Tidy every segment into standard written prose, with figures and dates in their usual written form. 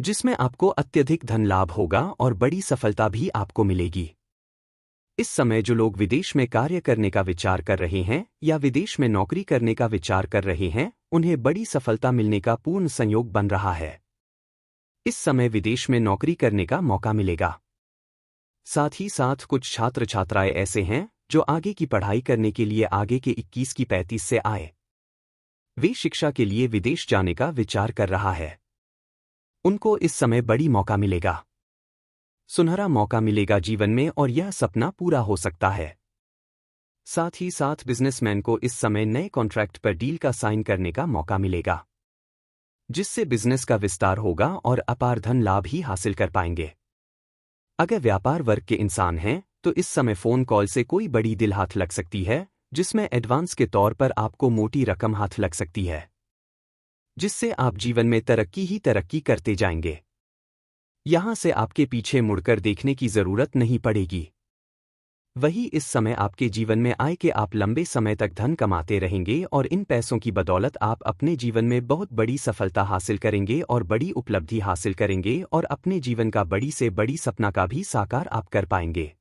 जिसमें आपको अत्यधिक धन लाभ होगा और बड़ी सफलता भी आपको मिलेगी। इस समय जो लोग विदेश में कार्य करने का विचार कर रहे हैं या विदेश में नौकरी करने का विचार कर रहे हैं, उन्हें बड़ी सफलता मिलने का पूर्ण संयोग बन रहा है। इस समय विदेश में नौकरी करने का मौका मिलेगा। साथ ही साथ कुछ छात्र छात्राएं ऐसे हैं जो आगे की पढ़ाई करने के लिए आगे के 21 की 35 से आए। वे शिक्षा के लिए विदेश जाने का विचार कर रहा है। उनको इस समय बड़ी मौका मिलेगा। सुनहरा मौका मिलेगा जीवन में और यह सपना पूरा हो सकता है। साथ ही साथ बिजनेसमैन को इस समय नए कॉन्ट्रैक्ट पर डील का साइन करने का मौका मिलेगा, जिससे बिजनेस का विस्तार होगा और अपार धन लाभ ही हासिल कर पाएंगे। अगर व्यापार वर्ग के इंसान हैं तो इस समय फोन कॉल से कोई बड़ी डील हाथ लग सकती है, जिसमें एडवांस के तौर पर आपको मोटी रकम हाथ लग सकती है, जिससे आप जीवन में तरक्की ही तरक्की करते जाएंगे। यहां से आपके पीछे मुड़कर देखने की जरूरत नहीं पड़ेगी। वही इस समय आपके जीवन में आए कि आप लंबे समय तक धन कमाते रहेंगे और इन पैसों की बदौलत आप अपने जीवन में बहुत बड़ी सफलता हासिल करेंगे और बड़ी उपलब्धि हासिल करेंगे और अपने जीवन का बड़ी से बड़ी सपना का भी साकार आप कर पाएंगे।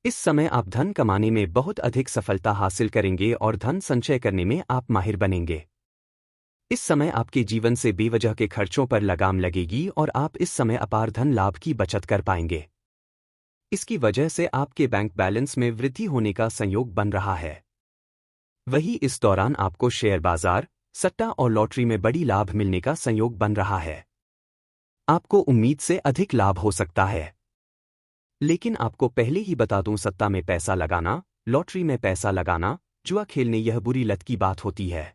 इस समय आप धन कमाने में बहुत अधिक सफलता हासिल करेंगे और धन संचय करने में आप माहिर बनेंगे। इस समय आपके जीवन से बेवजह के खर्चों पर लगाम लगेगी और आप इस समय अपार धन लाभ की बचत कर पाएंगे। इसकी वजह से आपके बैंक बैलेंस में वृद्धि होने का संयोग बन रहा है। वही इस दौरान आपको शेयर बाजार, सट्टा और लॉटरी में बड़ी लाभ मिलने का संयोग बन रहा है। आपको उम्मीद से अधिक लाभ हो सकता है। लेकिन आपको पहले ही बता दूं, सट्टा में पैसा लगाना, लॉटरी में पैसा लगाना, जुआ खेलने यह बुरी लत की बात होती है।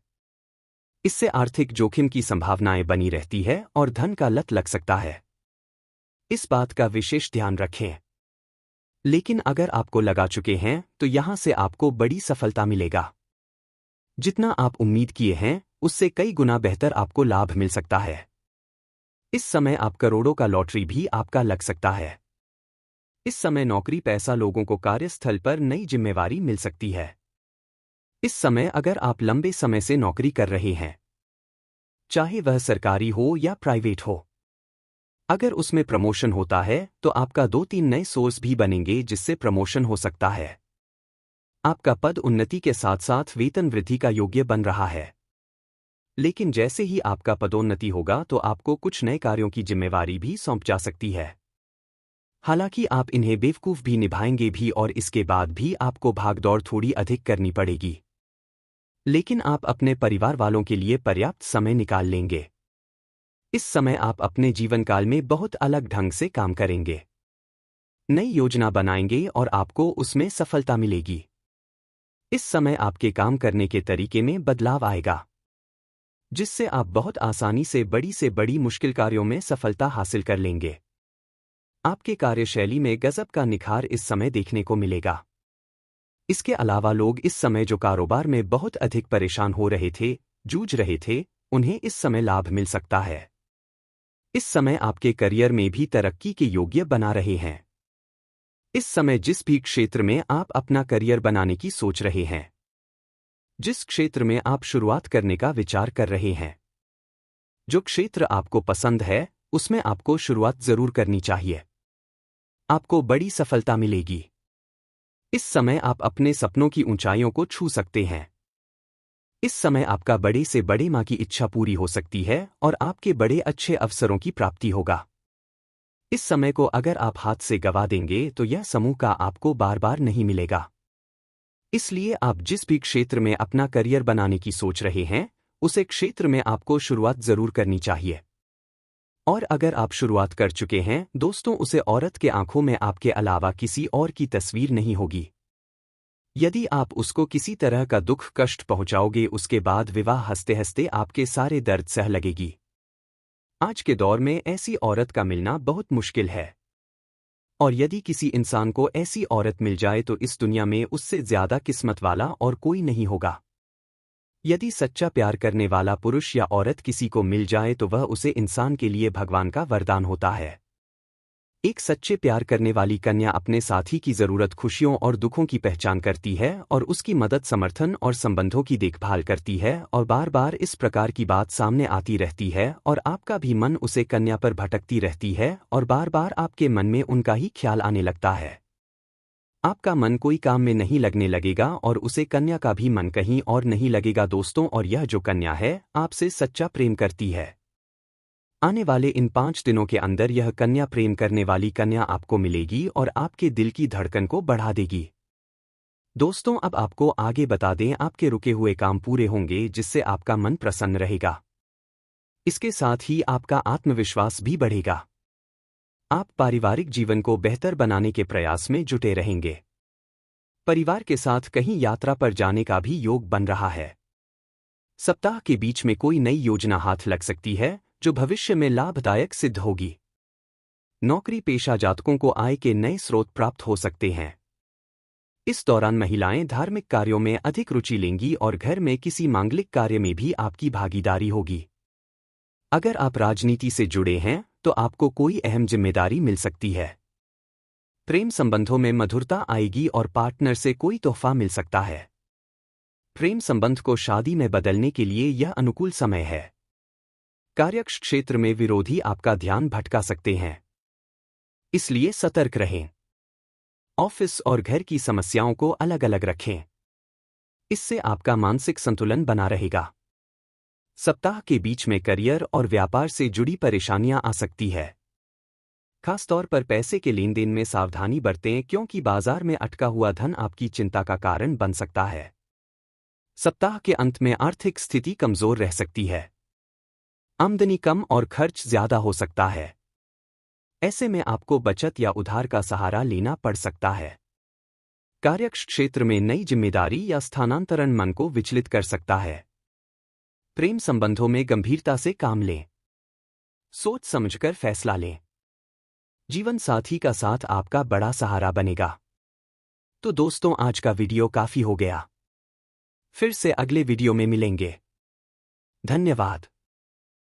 इससे आर्थिक जोखिम की संभावनाएं बनी रहती है और धन का लत लग सकता है। इस बात का विशेष ध्यान रखें। लेकिन अगर आपको लगा चुके हैं तो यहां से आपको बड़ी सफलता मिलेगा। जितना आप उम्मीद किए हैं उससे कई गुना बेहतर आपको लाभ मिल सकता है। इस समय आप करोड़ों का लॉटरी भी आपका लग सकता है। इस समय नौकरी पैसा लोगों को कार्यस्थल पर नई जिम्मेवारी मिल सकती है। इस समय अगर आप लंबे समय से नौकरी कर रहे हैं, चाहे वह सरकारी हो या प्राइवेट हो, अगर उसमें प्रमोशन होता है तो आपका 2-3 नए सोर्स भी बनेंगे जिससे प्रमोशन हो सकता है। आपका पद उन्नति के साथ साथ वेतन वृद्धि का योग्य बन रहा है। लेकिन जैसे ही आपका पदोन्नति होगा तो आपको कुछ नए कार्यों की जिम्मेवारी भी सौंप जा सकती है। हालांकि आप इन्हें बेवकूफ भी निभाएंगे भी और इसके बाद भी आपको भागदौड़ थोड़ी अधिक करनी पड़ेगी। लेकिन आप अपने परिवार वालों के लिए पर्याप्त समय निकाल लेंगे। इस समय आप अपने जीवन काल में बहुत अलग ढंग से काम करेंगे, नई योजना बनाएंगे और आपको उसमें सफलता मिलेगी। इस समय आपके काम करने के तरीके में बदलाव आएगा, जिससे आप बहुत आसानी से बड़ी मुश्किल कार्यों में सफलता हासिल कर लेंगे। आपके कार्यशैली में गजब का निखार इस समय देखने को मिलेगा। इसके अलावा लोग इस समय जो कारोबार में बहुत अधिक परेशान हो रहे थे, जूझ रहे थे, उन्हें इस समय लाभ मिल सकता है। इस समय आपके करियर में भी तरक्की के योग्य बना रहे हैं। इस समय जिस भी क्षेत्र में आप अपना करियर बनाने की सोच रहे हैं, जिस क्षेत्र में आप शुरुआत करने का विचार कर रहे हैं, जो क्षेत्र आपको पसंद है, उसमें आपको शुरुआत जरूर करनी चाहिए। आपको बड़ी सफलता मिलेगी। इस समय आप अपने सपनों की ऊंचाइयों को छू सकते हैं। इस समय आपका बड़े से बड़े मां की इच्छा पूरी हो सकती है और आपके बड़े अच्छे अवसरों की प्राप्ति होगा। इस समय को अगर आप हाथ से गवा देंगे तो यह समूह का आपको बार बार नहीं मिलेगा। इसलिए आप जिस भी क्षेत्र में अपना करियर बनाने की सोच रहे हैं, उसे क्षेत्र में आपको शुरुआत जरूर करनी चाहिए। और अगर आप शुरुआत कर चुके हैं दोस्तों, उसे औरत के आंखों में आपके अलावा किसी और की तस्वीर नहीं होगी। यदि आप उसको किसी तरह का दुख कष्ट पहुंचाओगे, उसके बाद विवाह हंसते हंसते आपके सारे दर्द सह लगेगी। आज के दौर में ऐसी औरत का मिलना बहुत मुश्किल है। और यदि किसी इंसान को ऐसी औरत मिल जाए तो इस दुनिया में उससे ज्यादा किस्मत वाला और कोई नहीं होगा। यदि सच्चा प्यार करने वाला पुरुष या औरत किसी को मिल जाए तो वह उसे इंसान के लिए भगवान का वरदान होता है। एक सच्चे प्यार करने वाली कन्या अपने साथी की जरूरत, खुशियों और दुखों की पहचान करती है और उसकी मदद, समर्थन और संबंधों की देखभाल करती है, और बार बार इस प्रकार की बात सामने आती रहती है और आपका भी मन उसे कन्या पर भटकती रहती है और बार बार आपके मन में उनका ही ख्याल आने लगता है। आपका मन कोई काम में नहीं लगने लगेगा और उसे कन्या का भी मन कहीं और नहीं लगेगा दोस्तों, और यह जो कन्या है आपसे सच्चा प्रेम करती है। आने वाले इन 5 दिनों के अंदर यह कन्या, प्रेम करने वाली कन्या आपको मिलेगी और आपके दिल की धड़कन को बढ़ा देगी। दोस्तों, अब आपको आगे बता दें, आपके रुके हुए काम पूरे होंगे जिससे आपका मन प्रसन्न रहेगा। इसके साथ ही आपका आत्मविश्वास भी बढ़ेगा। आप पारिवारिक जीवन को बेहतर बनाने के प्रयास में जुटे रहेंगे। परिवार के साथ कहीं यात्रा पर जाने का भी योग बन रहा है। सप्ताह के बीच में कोई नई योजना हाथ लग सकती है जो भविष्य में लाभदायक सिद्ध होगी। नौकरी पेशा जातकों को आय के नए स्रोत प्राप्त हो सकते हैं। इस दौरान महिलाएं धार्मिक कार्यों में अधिक रुचि लेंगी और घर में किसी मांगलिक कार्य में भी आपकी भागीदारी होगी। अगर आप राजनीति से जुड़े हैं तो आपको कोई अहम जिम्मेदारी मिल सकती है। प्रेम संबंधों में मधुरता आएगी और पार्टनर से कोई तोहफा मिल सकता है। प्रेम संबंध को शादी में बदलने के लिए यह अनुकूल समय है। कार्यक्षेत्र में विरोधी आपका ध्यान भटका सकते हैं, इसलिए सतर्क रहें। ऑफिस और घर की समस्याओं को अलग अलग रखें, इससे आपका मानसिक संतुलन बना रहेगा। सप्ताह के बीच में करियर और व्यापार से जुड़ी परेशानियां आ सकती है। खासतौर पर पैसे के लेन देन में सावधानी बरतें क्योंकि बाजार में अटका हुआ धन आपकी चिंता का कारण बन सकता है। सप्ताह के अंत में आर्थिक स्थिति कमजोर रह सकती है। आमदनी कम और खर्च ज्यादा हो सकता है। ऐसे में आपको बचत या उधार का सहारा लेना पड़ सकता है। कार्यक्षेत्र में नई जिम्मेदारी या स्थानांतरण मन को विचलित कर सकता है। प्रेम संबंधों में गंभीरता से काम लें, सोच समझकर फैसला लें। जीवन साथी का साथ आपका बड़ा सहारा बनेगा। तो दोस्तों, आज का वीडियो काफी हो गया। फिर से अगले वीडियो में मिलेंगे। धन्यवाद।